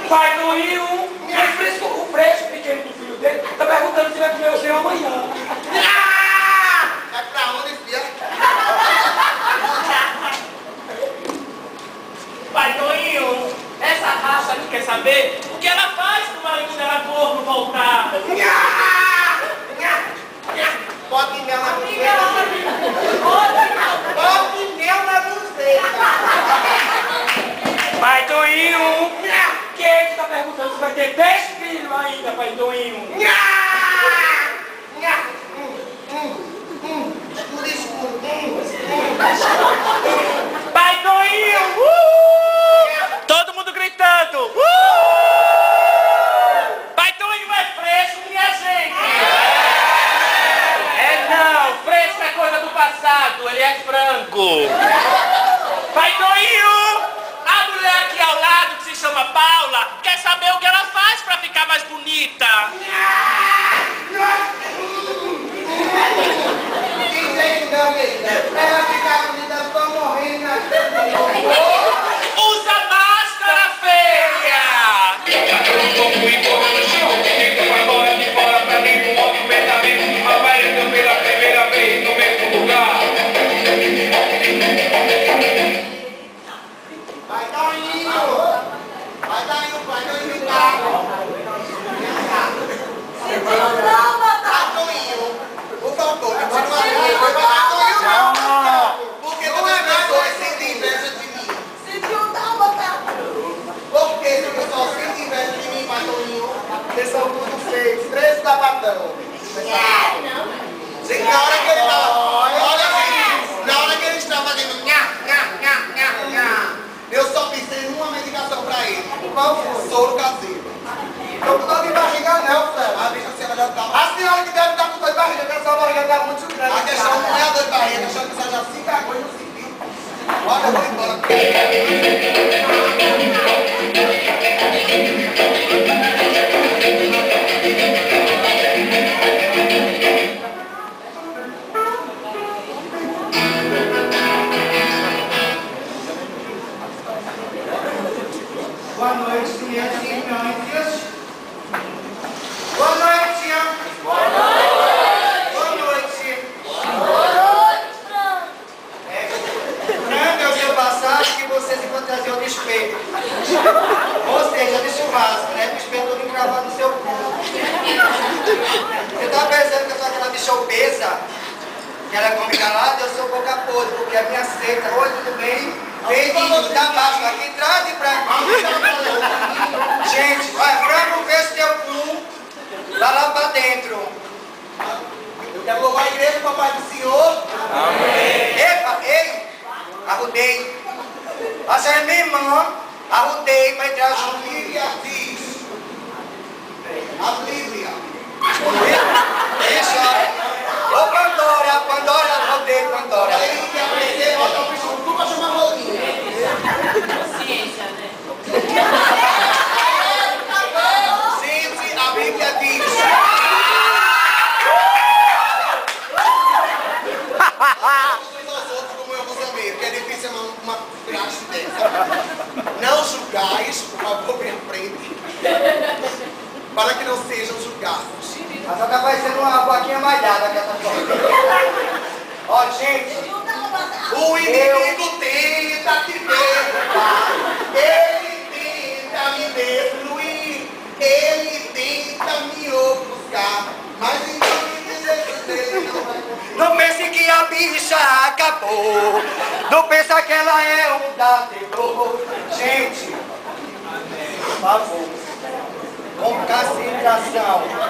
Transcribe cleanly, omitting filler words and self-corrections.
Pai do Rio, o fresco pequeno do filho dele, tá perguntando se vai comer o seu amanhã. Vai pra onde, filha? Pai Toinho, essa raça não quer saber o que ela faz pro marido dela corno voltar. Bota mel na buceta. Bota mel na buceta. Pai Toinho, quem tá perguntando se vai ter 10 filhos ainda, Pai Toinho? Escuro, escuro. Pai Toinho, todo mundo gritando. Pai Toinho é fresco que nem a gente. É não, fresco é coisa do passado, ele é franco. Pai Toinho, a mulher aqui ao lado que se chama Paula quer saber o que ela faz pra ficar mais bonita. Ela fica bonita só morrendo. Usa máscara, feia! Vai dar indo, por favor, porque todas as pessoas sentem inveja de mim. Por que se o pessoal sente inveja de mim, Toninho? Vocês são todos feios, 3 sapatão. Gente, na hora que ele tava, olha gente, na hora que ele estava fazendo nha, eu só pensei numa medicação pra ele. Qual foi? Soro caseiro. Eu não tô de barriga não, Fred. A senhora já tá. A senhora que deve estar com dor de barriga, porque a sua barriga tá muito grande. A questão não é a dor de barriga, a questão é que você já se cagou e não se viu. Olha, eu vou embora. Boa noite, crianças e crianças. Boa noite, Tião. Boa noite. Boa noite. Boa noite, Franco. É o seu passado que você se fantasiou de espelho. Ou seja, de churrasco, né? Com o espelho todo encravado no seu cu. Você tá pensando que eu sou aquela bicha obesa? Que ela come calada, eu sou boca podre, porque a minha seita, oi, tudo bem? Vem da baixo, aqui atrás e pra cá. Gente, olha, Franco, vê se teu cu vai lá pra dentro. Eu quero louvar a igreja, papai do Senhor. Amém. Epa, ei, arrudei. A senhora é minha irmã, arrudei pra entrar junto. A Bíblia diz. A Bíblia. Isso, ó. Ô Pandora, Pandora, arrudei, Pandora. Aí que aprender, bota o bicho tudo pra chamar Mourinho. Consciência, né? Gente, a Bíblia diz. Nós outros como eu vos amei, porque é difícil uma frase dessa. Não julgais, por favor, bem à frente, para que não sejam julgados. Mas só tá parecendo uma plaquinha malhada que essa foto. Ó, gente, o inimigo tenta te derrubar, ele tenta me destruir, ele tenta me ofuscar, mas em nome de Jesus ele não vai conseguir. Não pense que a bicha acabou, não pensa que ela é um da terror. Gente, por favor, com concentração.